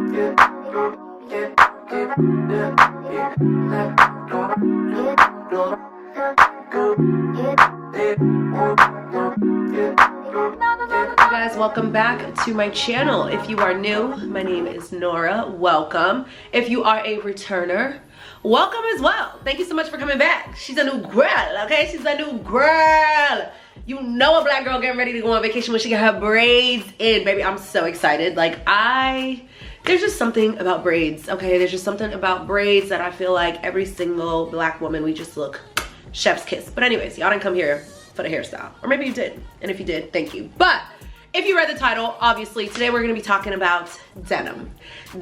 Guys, welcome back to my channel. If you are new, my name is Nora. Welcome. If you are a returner, welcome as well. Thank you so much for coming back. She's a new girl, okay? She's a new girl. You know a black girl getting ready to go on vacation when she got her braids in. Baby, I'm so excited. There's just something about braids, okay? There's just something about braids that I feel like every single black woman, we just look chef's kiss. But anyways, y'all didn't come here for the hairstyle. Or maybe you did. And if you did, thank you. But if you read the title, obviously, today we're gonna be talking about denim.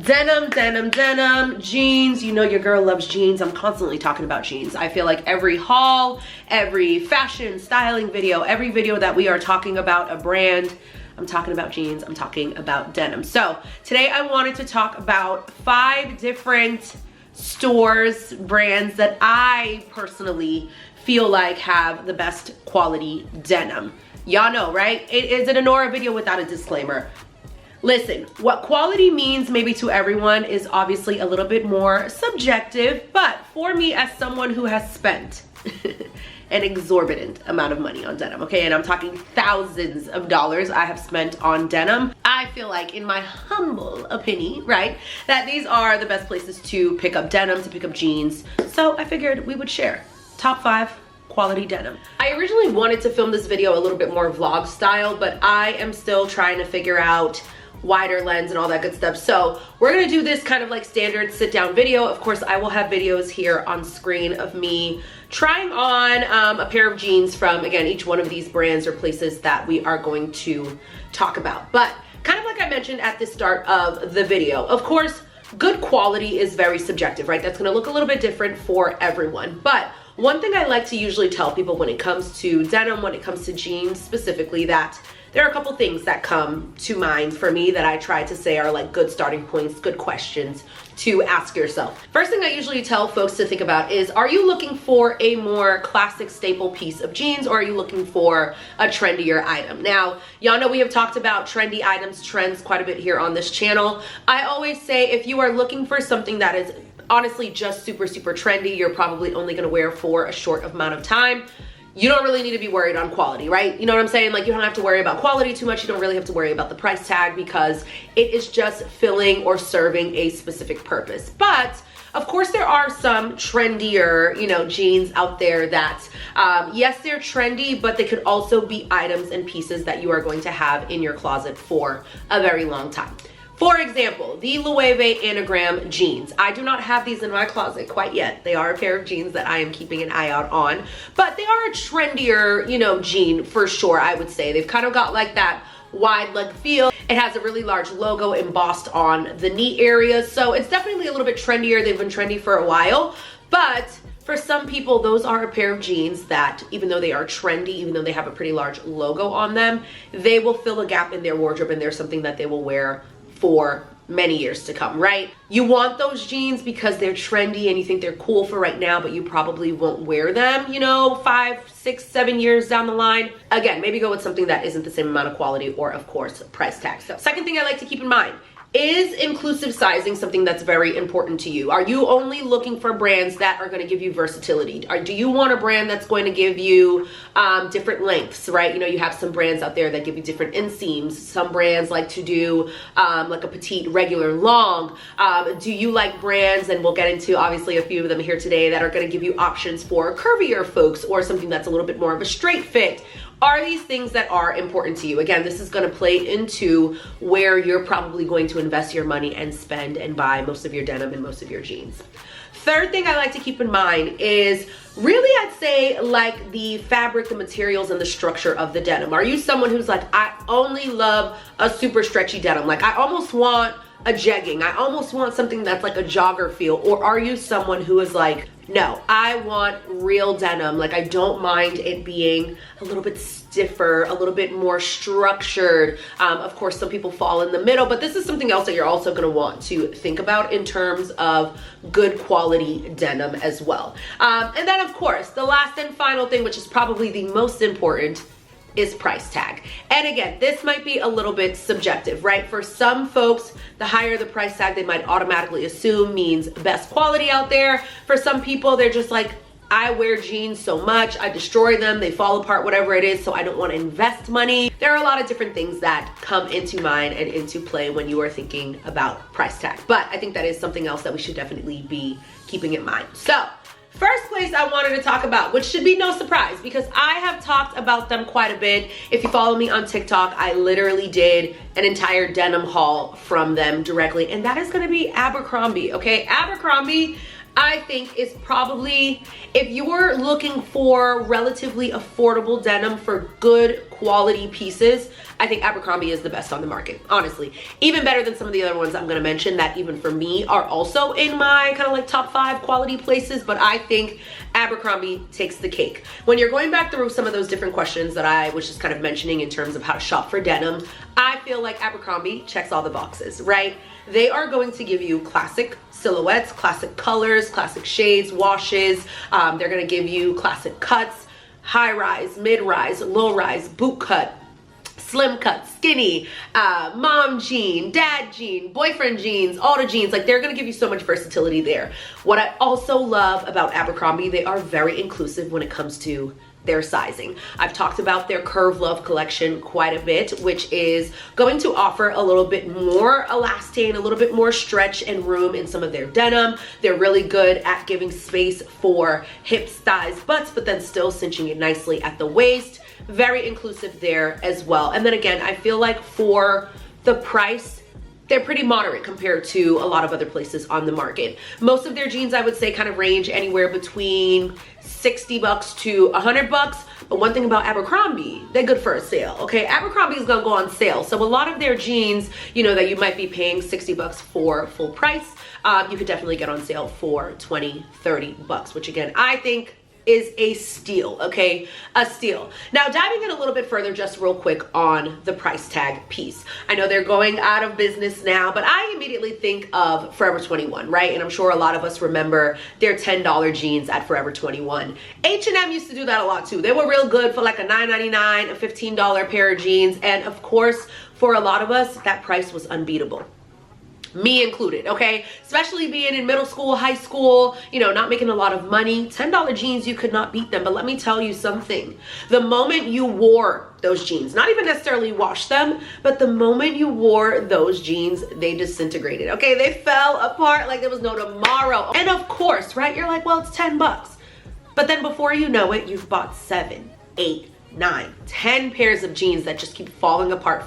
Denim, jeans. You know your girl loves jeans. I'm constantly talking about jeans. I feel like every haul, every fashion, styling video, every video that we are talking about a brand, I'm talking about jeans, I'm talking about denim. So today I wanted to talk about 5 different stores, brands that I personally feel like have the best quality denim. Y'all know, right? Is it a Norah video without a disclaimer? Listen, what quality means maybe to everyone is obviously a little bit more subjective, but for me as someone who has spent an exorbitant amount of money on denim, okay? And I'm talking thousands of dollars I have spent on denim. I feel like, in my humble opinion, right, that these are the best places to pick up denim, to pick up jeans. So I figured we would share top 5 quality denim. I originally wanted to film this video a little bit more vlog style, but I am still trying to figure out wider lens and all that good stuff. So we're gonna do this kind of like standard sit down video. Of course, I will have videos here on screen of me trying on a pair of jeans from, again, each one of these brands or places that we are going to talk about. But kind of like I mentioned at the start of the video, of course, good quality is very subjective, right? That's gonna look a little bit different for everyone. But one thing I like to usually tell people when it comes to denim, when it comes to jeans specifically, that there are a couple things that come to mind for me that I try to say are like good starting points, good questions to ask yourself. First thing I usually tell folks to think about is, are you looking for a more classic staple piece of jeans, or are you looking for a trendier item? Now, y'all know we have talked about trendy items, trends quite a bit here on this channel. I always say if you are looking for something that is honestly just super trendy, you're probably only gonna wear for a short amount of time, you don't really need to be worried on quality, right? You know what I'm saying? Like, you don't have to worry about quality too much. You don't really have to worry about the price tag, because it is just filling or serving a specific purpose. But of course, there are some trendier, you know, jeans out there that, yes, they're trendy, but they could also be items and pieces that you are going to have in your closet for a very long time. For example, the Loewe Anagram jeans. I do not have these in my closet quite yet. They are a pair of jeans that I am keeping an eye out on, but they are a trendier, you know, jean for sure, I would say. They've kind of got like that wide leg feel. It has a really large logo embossed on the knee area, so it's definitely a little bit trendier. They've been trendy for a while, but for some people, those are a pair of jeans that, even though they are trendy, even though they have a pretty large logo on them, they will fill a gap in their wardrobe, and they're something that they will wear for many years to come, right? You want those jeans because they're trendy and you think they're cool for right now, but you probably won't wear them, you know, 5, 6, 7 years down the line. Again, maybe go with something that isn't the same amount of quality or, of course, price tag. So, second thing I like to keep in mind, is inclusive sizing something that's very important to you? Are you only looking for brands that are going to give you versatility? Or do you want a brand that's going to give you different lengths, right? You know, you have some brands out there that give you different inseams. Some brands like to do like a petite, regular, long. Do you like brands, and we'll get into obviously a few of them here today, that are going to give you options for curvier folks, or something that's a little bit more of a straight fit? Are these things that are important to you? Again, this is going to play into where you're probably going to invest your money and spend and buy most of your denim and most of your jeans. Third thing I like to keep in mind is really, I'd say, like the fabric, the materials, and the structure of the denim. Are you someone who's like, I only love a super stretchy denim? Like, I almost want a jegging. I almost want something that's like a jogger feel. Or are you someone who is like, no, I want real denim. Like, I don't mind it being a little bit stiffer, a little bit more structured. Of course, some people fall in the middle, but this is something else that you're also gonna want to think about in terms of good quality denim as well. And then, of course, the last and final thing, which is probably the most important, is price tag. And again, this might be a little bit subjective, right? For some folks, the higher the price tag, they might automatically assume means best quality out there. For some people, they're just like, I wear jeans so much, I destroy them, they fall apart, whatever it is, so I don't want to invest money. There are a lot of different things that come into mind and into play when you are thinking about price tag. But I think that is something else that we should definitely be keeping in mind. So, first place I wanted to talk about, which should be no surprise because I have talked about them quite a bit. If you follow me on TikTok, I literally did an entire denim haul from them directly, and that is gonna be Abercrombie, okay? Abercrombie, I think, is probably, if you're looking for relatively affordable denim for good quality pieces, I think Abercrombie is the best on the market, honestly. Even better than some of the other ones I'm gonna mention that even for me are also in my kind of like top 5 quality places, but I think Abercrombie takes the cake. When you're going back through some of those different questions that I was just kind of mentioning in terms of how to shop for denim, I feel like Abercrombie checks all the boxes, right? They are going to give you classic silhouettes, classic colors, classic shades, washes. They're gonna give you classic cuts, high rise, mid rise, low rise, boot cut, slim cut, skinny, mom jean, dad jean, boyfriend jeans, auto jeans. Like, they're gonna give you so much versatility there. What I also love about Abercrombie, they are very inclusive when it comes to their sizing. I've talked about their Curve Love collection quite a bit, which is going to offer a little bit more elastane, a little bit more stretch and room in some of their denim. They're really good at giving space for hips, thighs, butts, but then still cinching it nicely at the waist. Very inclusive there as well. And then again, I feel like for the price, they're pretty moderate compared to a lot of other places on the market. Most of their jeans, I would say, kind of range anywhere between 60 bucks to 100 bucks. But one thing about Abercrombie, they're good for a sale, okay? Abercrombie is gonna go on sale. So a lot of their jeans, you know, that you might be paying 60 bucks for full price, you could definitely get on sale for 20, 30 bucks, which again, I think is a steal, okay? A steal. Now, diving in a little bit further, just real quick on the price tag piece. I know they're going out of business now, but I immediately think of Forever 21, right? And I'm sure a lot of us remember their $10 jeans at Forever 21. H&M used to do that a lot too. They were real good for like a $9.99, a $15 pair of jeans. And of course, for a lot of us, that price was unbeatable. Me included, okay? Especially being in middle school, high school, you know, not making a lot of money. $10 jeans, you could not beat them. But let me tell you something. The moment you wore those jeans, not even necessarily washed them, but the moment you wore those jeans, they disintegrated, okay? They fell apart like there was no tomorrow. And of course, right? You're like, well, it's 10 bucks. But then before you know it, you've bought 7, 8, 9, 10 pairs of jeans that just keep falling apart,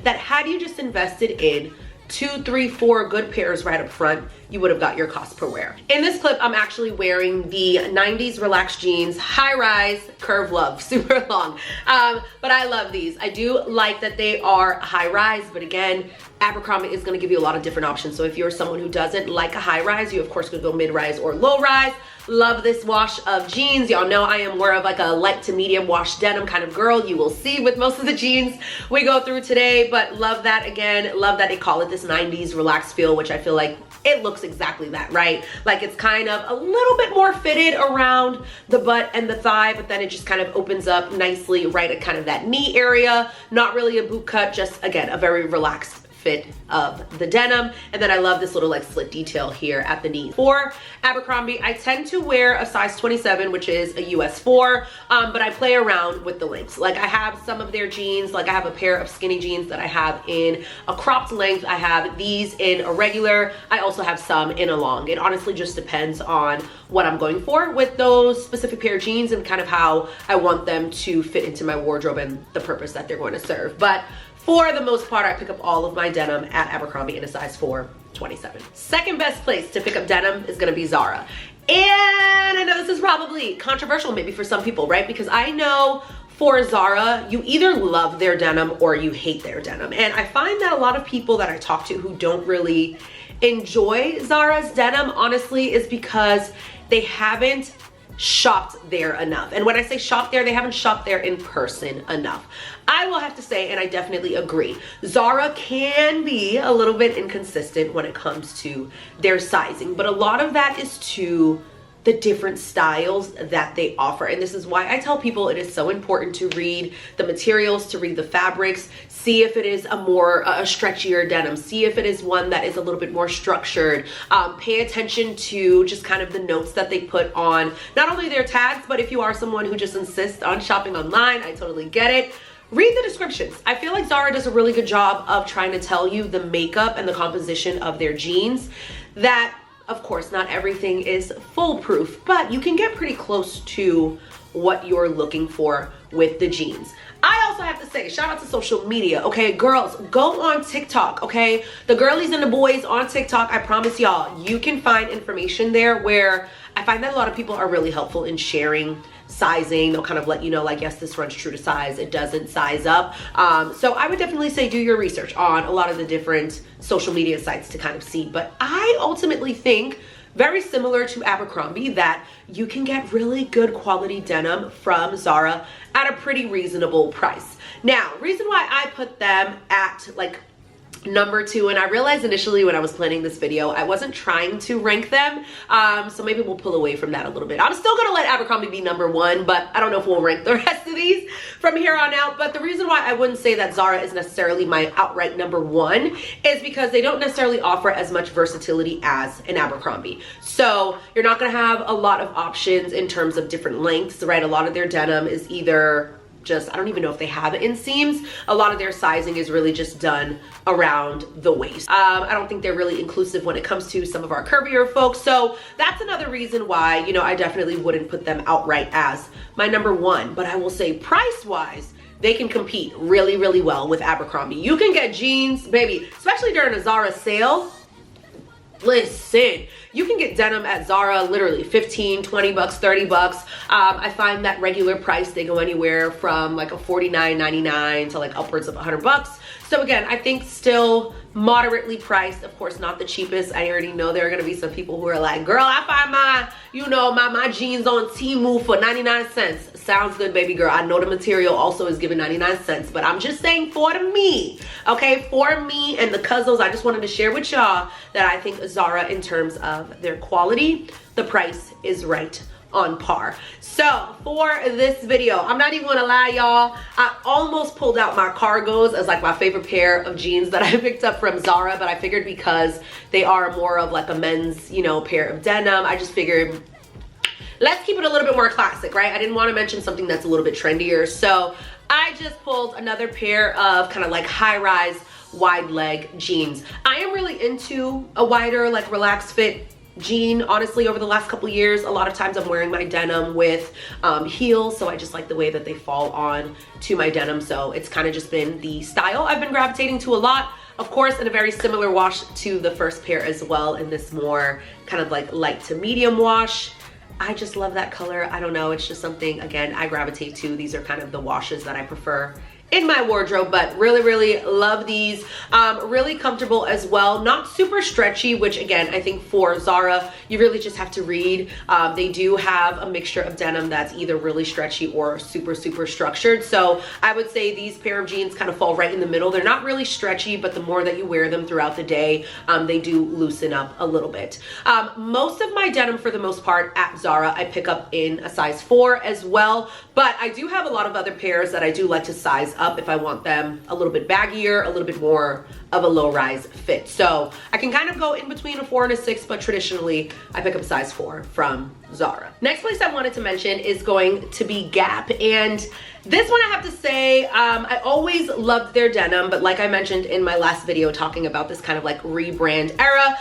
that had you just invested in 2, 3, 4 good pairs right up front, you would have got your cost per wear. In this clip, I'm actually wearing the 90s relaxed jeans, high rise, Curve Love, super long. But I love these. I do like that they are high rise, but again, Abercrombie is gonna give you a lot of different options. So if you're someone who doesn't like a high rise, you of course could go mid rise or low rise. Love this wash of jeans. Y'all know I am more of like a light to medium wash denim kind of girl. You will see with most of the jeans we go through today, but love that again. Love that they call it this 90s relaxed feel, which I feel like it looks exactly that, right? Like it's kind of a little bit more fitted around the butt and the thigh, but then it just kind of opens up nicely right at kind of that knee area. Not really a boot cut, just again, a very relaxed fit of the denim. And then I love this little like slit detail here at the knee. For Abercrombie, I tend to wear a size 27, which is a US 4, but I play around with the lengths. Like I have some of their jeans, like I have a pair of skinny jeans that I have in a cropped length. I have these in a regular. I also have some in a long. It honestly just depends on what I'm going for with those specific pair of jeans and kind of how I want them to fit into my wardrobe and the purpose that they're going to serve. But for the most part, I pick up all of my denim at Abercrombie in a size 4, 27. Second best place to pick up denim is gonna be Zara. And I know this is probably controversial maybe for some people, right? Because I know for Zara, you either love their denim or you hate their denim. And I find that a lot of people that I talk to who don't really enjoy Zara's denim, honestly, is because they haven't shopped there enough. And when I say shop there, they haven't shopped there in person enough. I will have to say, and I definitely agree, Zara can be a little bit inconsistent when it comes to their sizing, but a lot of that is to the different styles that they offer. And this is why I tell people it is so important to read the materials, to read the fabrics, see if it is a stretchier denim, see if it is one that is a little bit more structured. Pay attention to just kind of the notes that they put on not only their tags, but if you are someone who just insists on shopping online, I totally get it. Read the descriptions. I feel like Zara does a really good job of trying to tell you the makeup and the composition of their jeans. That, of course, not everything is foolproof, but you can get pretty close to what you're looking for with the jeans. I also have to say, shout out to social media, okay? Girls, go on TikTok, okay? The girlies and the boys on TikTok, I promise y'all, you can find information there where I find that a lot of people are really helpful in sharing sizing. They'll kind of let you know, like, yes, this runs true to size, it doesn't size up. So I would definitely say do your research on a lot of the different social media sites to kind of see. But I ultimately think, very similar to Abercrombie, that you can get really good quality denim from Zara at a pretty reasonable price. Now, reason why I put them at like number 2, and I realized initially when I was planning this video, I wasn't trying to rank them, so maybe we'll pull away from that a little bit. I'm still gonna let Abercrombie be number 1, but I don't know if we'll rank the rest of these from here on out. But the reason why I wouldn't say that Zara is necessarily my outright number 1 is because they don't necessarily offer as much versatility as an Abercrombie. So you're not gonna have a lot of options in terms of different lengths, right? A lot of their denim is either just, I don't even know if they have inseams. A lot of their sizing is really just done around the waist. I don't think they're really inclusive when it comes to some of our curvier folks. So that's another reason why, you know, I definitely wouldn't put them outright as my number 1. But I will say price-wise, they can compete really, really well with Abercrombie. You can get jeans, baby, especially during a Zara sale. Listen, you can get denim at Zara literally 15, 20 bucks, 30 bucks. I find that regular price, they go anywhere from like a $49.99 to like upwards of 100 bucks. So again, I think still moderately priced. Of course, not the cheapest. I already know there are gonna be some people who are like, girl, I find my, you know, my jeans on Temu for 99 cents. Sounds good, baby girl. I know the material also is given 99 cents, but I'm just saying for me, okay? For me and the cuzzles, I just wanted to share with y'all that I think Zara, in terms of their quality, the price is right on par. So for this video, I'm not even gonna lie, y'all, I almost pulled out my cargos as like my favorite pair of jeans that I picked up from Zara, but I figured because they are more of like a men's, you know, pair of denim, I just figured let's keep it a little bit more classic, right? I didn't want to mention something that's a little bit trendier, so I just pulled another pair of kind of like high-rise wide leg jeans. I am really into a wider, like relaxed fit jean, honestly. Over the last couple years, a lot of times I'm wearing my denim with heels, so I just like the way that they fall on to my denim. So it's kind of just been the style I've been gravitating to a lot. Of course, in a very similar wash to the first pair as well, in this more kind of like light to medium wash. I just love that color. I don't know, it's just something, again, I gravitate to. These are kind of the washes that I prefer in my wardrobe, but really, really love these. Really comfortable as well. Not super stretchy, which again, I think for Zara, you really just have to read. They do have a mixture of denim that's either really stretchy or super, super structured. So I would say these pair of jeans kind of fall right in the middle. They're not really stretchy, but the more that you wear them throughout the day, they do loosen up a little bit. Most of my denim, for the most part, at Zara, I pick up in a size 4 as well. But I do have a lot of other pairs that I do like to size up if I want them a little bit baggier, a little bit more of a low-rise fit. So I can kind of go in between a 4 and a 6, but traditionally I pick up size 4 from Zara. Next place I wanted to mention is going to be Gap, and this one I have to say, I always loved their denim, but like I mentioned in my last video talking about this kind of like rebrand era,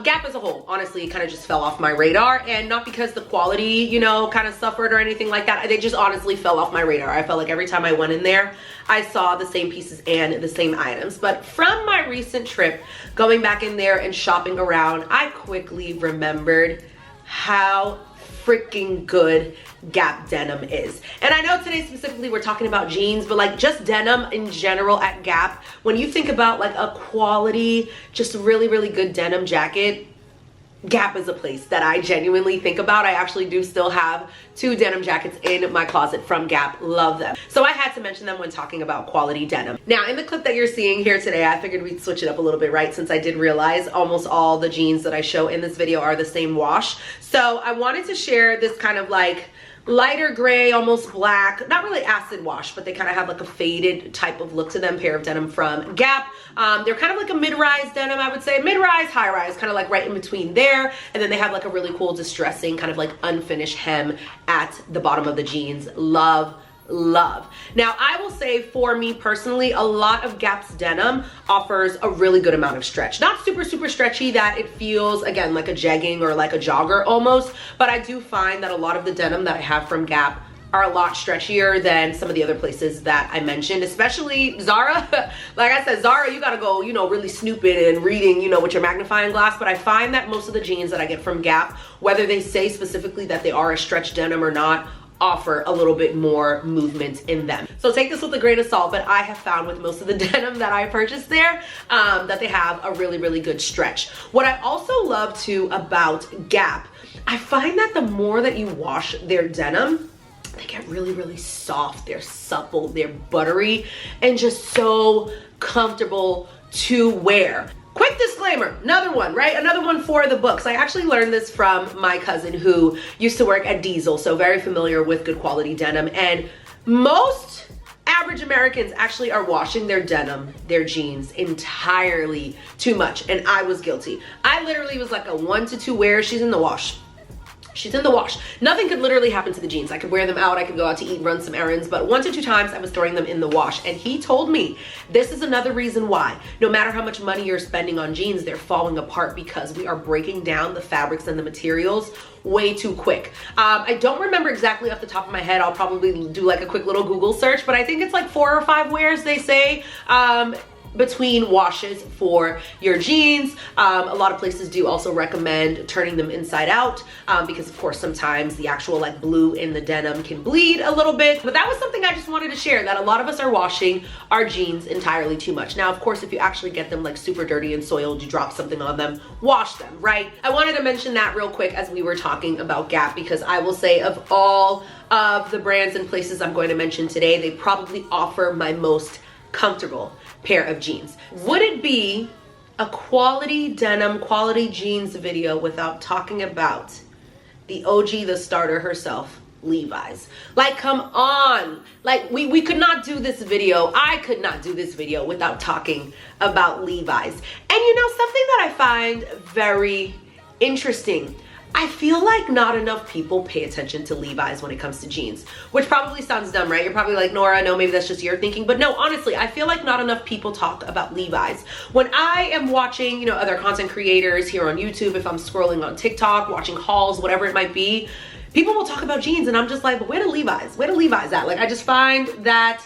Gap as a whole, honestly, kind of just fell off my radar, and not because the quality, you know, kind of suffered or anything like that. They just honestly fell off my radar. I felt like every time I went in there, I saw the same pieces and the same items. But from my recent trip, going back in there and shopping around, I quickly remembered how freaking good Gap denim is. And I know today specifically we're talking about jeans, but like just denim in general at Gap, when you think about like a quality, just really, really good denim jacket, Gap is a place that I genuinely think about. I actually do still have 2 denim jackets in my closet from Gap. Love them. So I had to mention them when talking about quality denim. Now, in the clip that you're seeing here today, I figured we'd switch it up a little bit, right? Since I did realize almost all the jeans that I show in this video are the same wash. So I wanted to share this kind of like lighter gray, almost black, not really acid wash, but they kind of have like a faded type of look to them, pair of denim from Gap. They're kind of like a mid-rise denim, I would say. Mid-rise, high-rise, kind of like right in between there. And then they have like a really cool distressing kind of like unfinished hem at the bottom of the jeans. Love. Now, I will say for me personally, a lot of Gap's denim offers a really good amount of stretch. Not super stretchy that it feels, again, like a jegging or like a jogger almost, but I do find that a lot of the denim that I have from Gap are a lot stretchier than some of the other places that I mentioned, especially Zara. Like I said, Zara, you gotta go, you know, really snooping and reading, you know, with your magnifying glass. But I find that most of the jeans that I get from Gap, whether they say specifically that they are a stretch denim or not, offer a little bit more movement in them. So take this with a grain of salt, but I have found with most of the denim that I purchased there that they have a really good stretch. What I also love too about Gap, I find that the more that you wash their denim, they get really soft. They're supple, they're buttery, and just so comfortable to wear. Quick disclaimer, another one, right? Another one for the books. I actually learned this from my cousin who used to work at Diesel, so very familiar with good quality denim. And most average Americans actually are washing their denim, their jeans, entirely too much. And I was guilty. I literally was like a 1 to 2 wear. She's in the wash. She's in the wash. Nothing could literally happen to the jeans. I could wear them out, I could go out to eat, run some errands, but 1 to 2 times I was throwing them in the wash. And he told me this is another reason why no matter how much money you're spending on jeans, they're falling apart, because we are breaking down the fabrics and the materials way too quick. I don't remember exactly off the top of my head. I'll probably do like a quick little Google search, but I think it's like 4 or 5 wears they say between washes for your jeans. A lot of places do also recommend turning them inside out because of course sometimes the actual like blue in the denim can bleed a little bit. But that was something I just wanted to share, that a lot of us are washing our jeans entirely too much. Now, of course, if you actually get them like super dirty and soiled, you drop something on them, wash them, right? I wanted to mention that real quick as we were talking about Gap, because I will say of all of the brands and places I'm going to mention today, they probably offer my most comfortable pair of jeans. Would it be a quality denim, quality jeans video without talking about the OG, the starter herself, Levi's? Like, come on. Like, we could not do this video. I could not do this video without talking about Levi's. And you know, something that I find very interesting, I feel like not enough people pay attention to Levi's when it comes to jeans, which probably sounds dumb, right? You're probably like, Nora, no, maybe that's just your thinking. But no, honestly, I feel like not enough people talk about Levi's. When I am watching, you know, other content creators here on YouTube, if I'm scrolling on TikTok, watching hauls, whatever it might be, people will talk about jeans and I'm just like, but where the Levi's? Where the Levi's at? Like, I just find that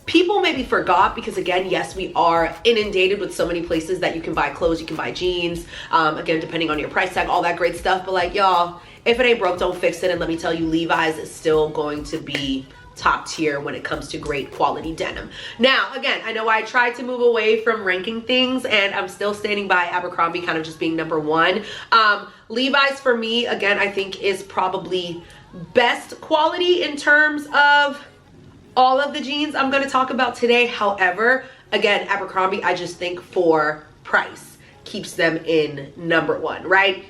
people maybe forgot, because again, yes, we are inundated with so many places that you can buy clothes, you can buy jeans, again, depending on your price tag, all that great stuff. But like, y'all, if it ain't broke, don't fix it. And let me tell you, Levi's is still going to be top tier when it comes to great quality denim. Now, again, I know I tried to move away from ranking things and I'm still standing by Abercrombie kind of just being number 1. Levi's for me, again, I think is probably best quality in terms of all of the jeans I'm going to talk about today. However, again, Abercrombie, I just think for price keeps them in number 1, right?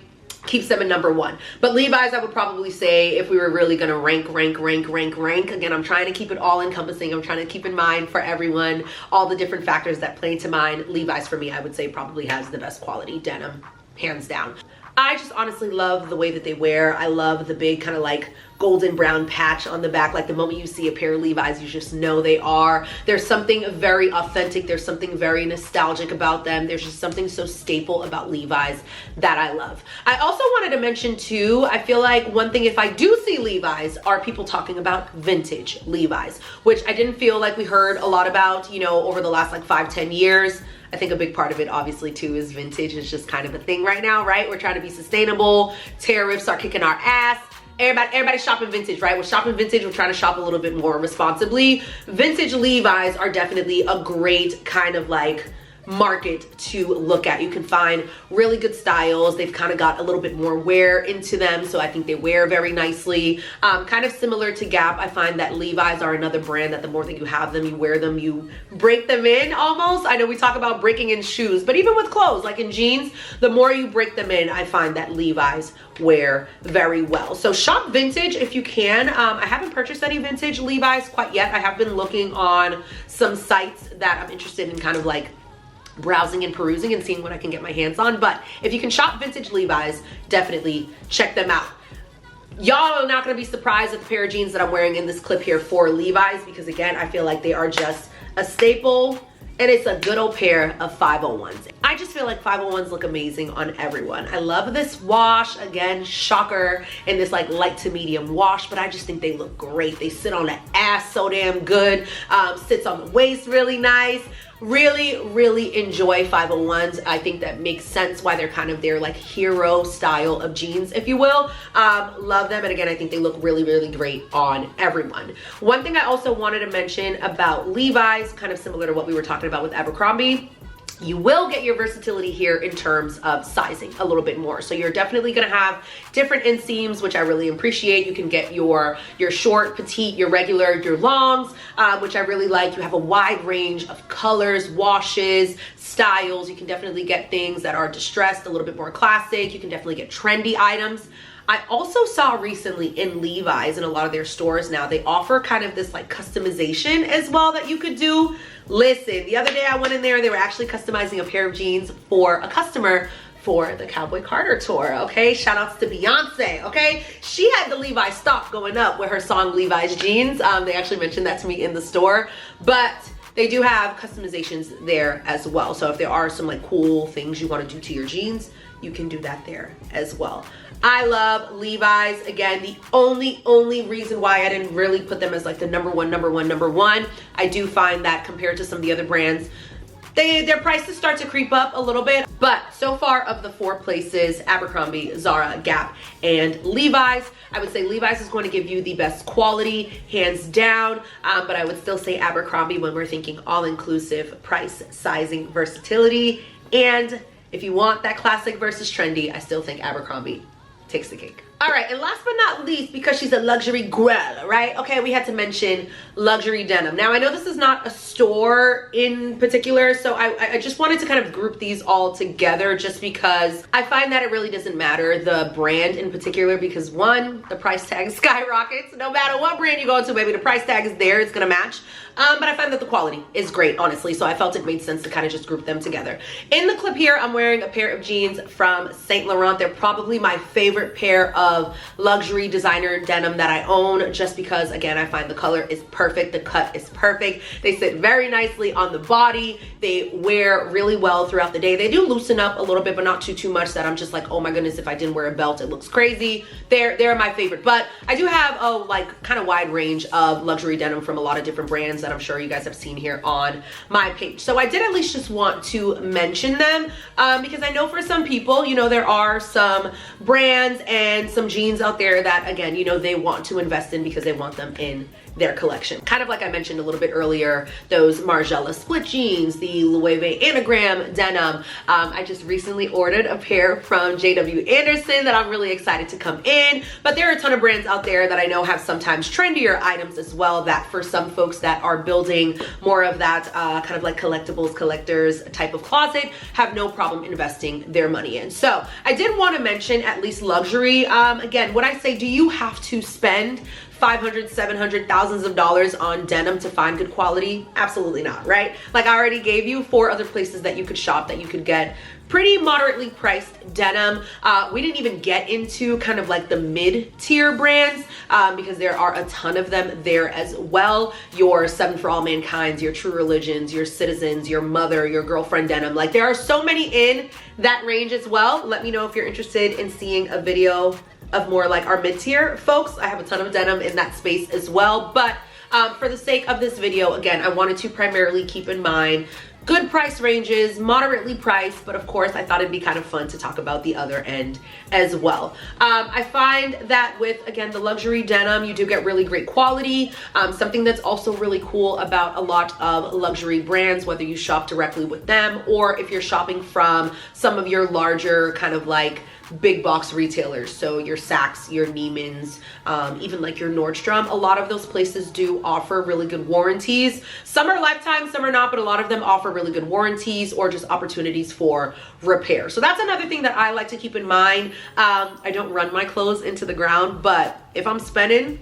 Keeps them in number 1. But Levi's, I would probably say, if we were really going to rank, again, I'm trying to keep it all encompassing. I'm trying to keep in mind for everyone all the different factors that play into mind. Levi's for me, I would say, probably has the best quality denim, hands down. I just honestly love the way that they wear. I love the big kind of like golden brown patch on the back. Like the moment you see a pair of Levi's, you just know they are. There's something very authentic. There's something very nostalgic about them. There's just something so staple about Levi's that I love. I also wanted to mention too, I feel like one thing, if I do see Levi's, are people talking about vintage Levi's, which I didn't feel like we heard a lot about, you know, over the last like 5-10 years. I think a big part of it obviously too is vintage is just kind of a thing right now, right? We're trying to be sustainable. Tariffs are kicking our ass. Everybody's shopping vintage, right? We're shopping vintage. We're trying to shop a little bit more responsibly. Vintage Levi's are definitely a great kind of like market to look at. You can find really good styles. They've kind of got a little bit more wear into them, so I think they wear very nicely. Kind of similar to Gap, I find that Levi's are another brand that the more that you have them, you wear them, you break them in almost. I know we talk about breaking in shoes, but even with clothes, like in jeans, the more you break them in, I find that Levi's wear very well. So shop vintage if you can. I haven't purchased any vintage Levi's quite yet. I have been looking on some sites that I'm interested in kind of like browsing and perusing and seeing what I can get my hands on. But if you can shop vintage Levi's, definitely check them out. Y'all are not gonna be surprised at the pair of jeans that I'm wearing in this clip here for Levi's, because again, I feel like they are just a staple, and it's a good old pair of 501s. I just feel like 501s look amazing on everyone. I love this wash, again, shocker, in this like light to medium wash, but I just think they look great. They sit on the ass so damn good, sits on the waist really nice. Really enjoy 501s. I think that makes sense why they're kind of their like hero style of jeans, if you will. Love them, and again, I think they look really great on everyone. One thing I also wanted to mention about Levi's, kind of similar to what we were talking about with Abercrombie, you will get your versatility here in terms of sizing a little bit more. So you're definitely gonna have different inseams, which I really appreciate. You can get your short, petite, your regular, your longs, which I really like. You have a wide range of colors, washes, styles. You can definitely get things that are distressed, a little bit more classic. You can definitely get trendy items. I also saw recently in Levi's, in a lot of their stores now, they offer kind of this like customization as well that you could do. Listen, the other day I went in there, they were actually customizing a pair of jeans for a customer for the Cowboy Carter tour, okay? Shout outs to Beyonce, okay? She had the Levi's stock going up with her song Levi's Jeans. They actually mentioned that to me in the store, but they do have customizations there as well. So if there are some like cool things you want to do to your jeans, you can do that there as well. I love Levi's. Again, the only reason why I didn't really put them as like the number one, I do find that compared to some of the other brands, their prices start to creep up a little bit. But so far of the 4 places, Abercrombie, Zara, Gap, and Levi's, I would say Levi's is going to give you the best quality, hands down. But I would still say Abercrombie when we're thinking all-inclusive price, sizing, versatility. And if you want that classic versus trendy, I still think Abercrombie takes the cake. All right, and last but not least, because she's a luxury girl, right? Okay, we had to mention luxury denim. Now, I know this is not a store in particular, so I just wanted to kind of group these all together just because I find that it really doesn't matter the brand in particular, because one, the price tag skyrockets. No matter what brand you go into, baby, the price tag is there, it's gonna match. But I find that the quality is great, honestly, so I felt it made sense to kind of just group them together. In the clip here, I'm wearing a pair of jeans from Saint Laurent. They're probably my favorite pair of luxury designer denim that I own, just because, again, I find the color is perfect, the cut is perfect. They sit very nicely on the body. They wear really well throughout the day. They do loosen up a little bit, but not too much that I'm just like, oh my goodness, if I didn't wear a belt, it looks crazy. They're my favorite. But I do have a like kind of wide range of luxury denim from a lot of different brands that I'm sure you guys have seen here on my page. So I did at least just want to mention them because I know for some people, you know, there are some brands and some jeans out there that, again, you know, they want to invest in because they want them in their collection. Kind of like I mentioned a little bit earlier, those Margiela split jeans, the Loewe anagram denim. I just recently ordered a pair from JW Anderson that I'm really excited to come in, but there are a ton of brands out there that I know have sometimes trendier items as well, that for some folks that are building more of that kind of like collectibles, collectors type of closet, have no problem investing their money in. So I did want to mention at least luxury. Again, when I say, do you have to spend $500, $700, thousands of dollars on denim to find good quality? Absolutely not, right? Like I already gave you 4 other places that you could shop that you could get pretty moderately priced denim. We didn't even get into kind of like the mid-tier brands because there are a ton of them there as well. Your Seven for All Mankind's, your True Religions, your Citizens, your Mother, your Girlfriend denim. Like there are so many in that range as well. Let me know if you're interested in seeing a video of more like our mid-tier folks. I have a ton of denim in that space as well, but for the sake of this video, again, I wanted to primarily keep in mind good price ranges, moderately priced, but of course I thought it'd be kind of fun to talk about the other end as well. I find that with, again, the luxury denim, you do get really great quality. Something that's also really cool about a lot of luxury brands, whether you shop directly with them or if you're shopping from some of your larger kind of like big box retailers, so your Saks, your Neiman's, even like your Nordstrom, a lot of those places do offer really good warranties. Some are lifetime, some are not, but a lot of them offer really good warranties or just opportunities for repair. So that's another thing that I like to keep in mind. I don't run my clothes into the ground, but if I'm spending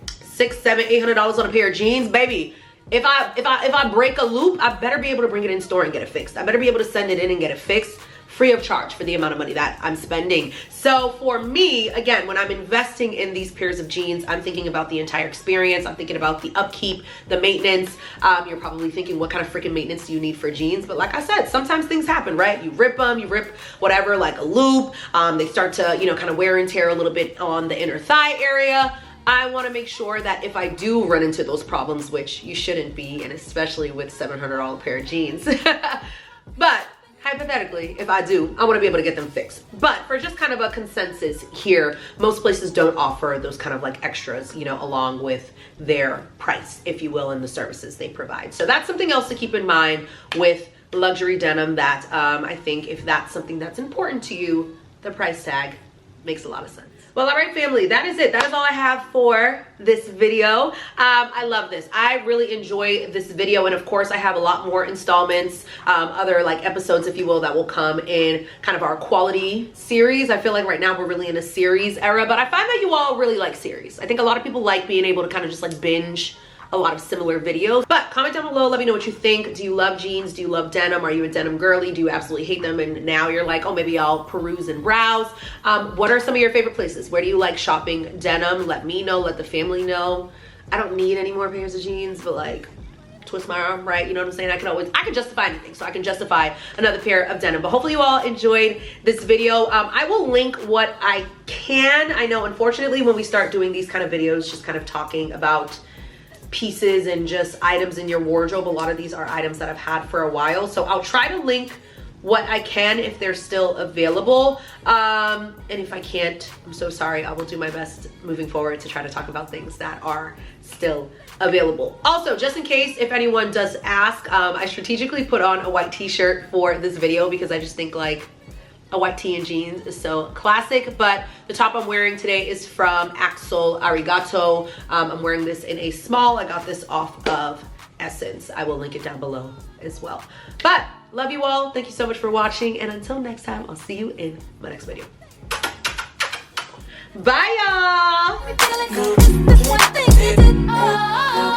$600, $700, $800 on a pair of jeans, baby, if I break a loop, I better be able to bring it in store and get it fixed. I better be able to send it in and get it fixed free of charge for the amount of money that I'm spending. So for me, again, when I'm investing in these pairs of jeans, I'm thinking about the entire experience. I'm thinking about the upkeep, the maintenance. You're probably thinking, what kind of freaking maintenance do you need for jeans? But like I said, sometimes things happen, right? You rip them, you rip whatever, like a loop. They start to, you know, kind of wear and tear a little bit on the inner thigh area. I want to make sure that if I do run into those problems, which you shouldn't be, and especially with $700 pair of jeans, but hypothetically, if I do, I want to be able to get them fixed. But for just kind of a consensus here, most places don't offer those kind of like extras, you know, along with their price, if you will, and the services they provide. So that's something else to keep in mind with luxury denim, that I think if that's something that's important to you, the price tag makes a lot of sense. Well, all right, family, that is it. That is all I have for this video. I love this. I really enjoy this video. And of course, I have a lot more installments, other like episodes, if you will, that will come in kind of our quality series. I feel like right now we're really in a series era, but I find that you all really like series. I think a lot of people like being able to kind of just like binge a lot of similar videos. But comment down below, let me know what you think. Do you love jeans? Do you love denim? Are you a denim girly? Do you absolutely hate them and now you're like, oh, maybe I'll peruse and browse? What are some of your favorite places? Where do you like shopping denim? Let me know, let the family know. I don't need any more pairs of jeans, but like, twist my arm, right? You know what I'm saying? I can justify anything, so I can justify another pair of denim. But hopefully you all enjoyed this video. I will link what I can. I know, unfortunately, when we start doing these kind of videos, just kind of talking about pieces and just items in your wardrobe, a lot of these are items that I've had for a while, so I'll try to link what I can if they're still available, and if I can't, I'm so sorry. I will do my best moving forward to try to talk about things that are still available. Also, just in case if anyone does ask, I strategically put on a white t-shirt for this video because I just think like a white tee and jeans is so classic. But the top I'm wearing today is from Axel Arigato. I'm wearing this in a small. I got this off of Essence. I will link it down below as well. But love you all. Thank you so much for watching. And until next time, I'll see you in my next video. Bye, y'all.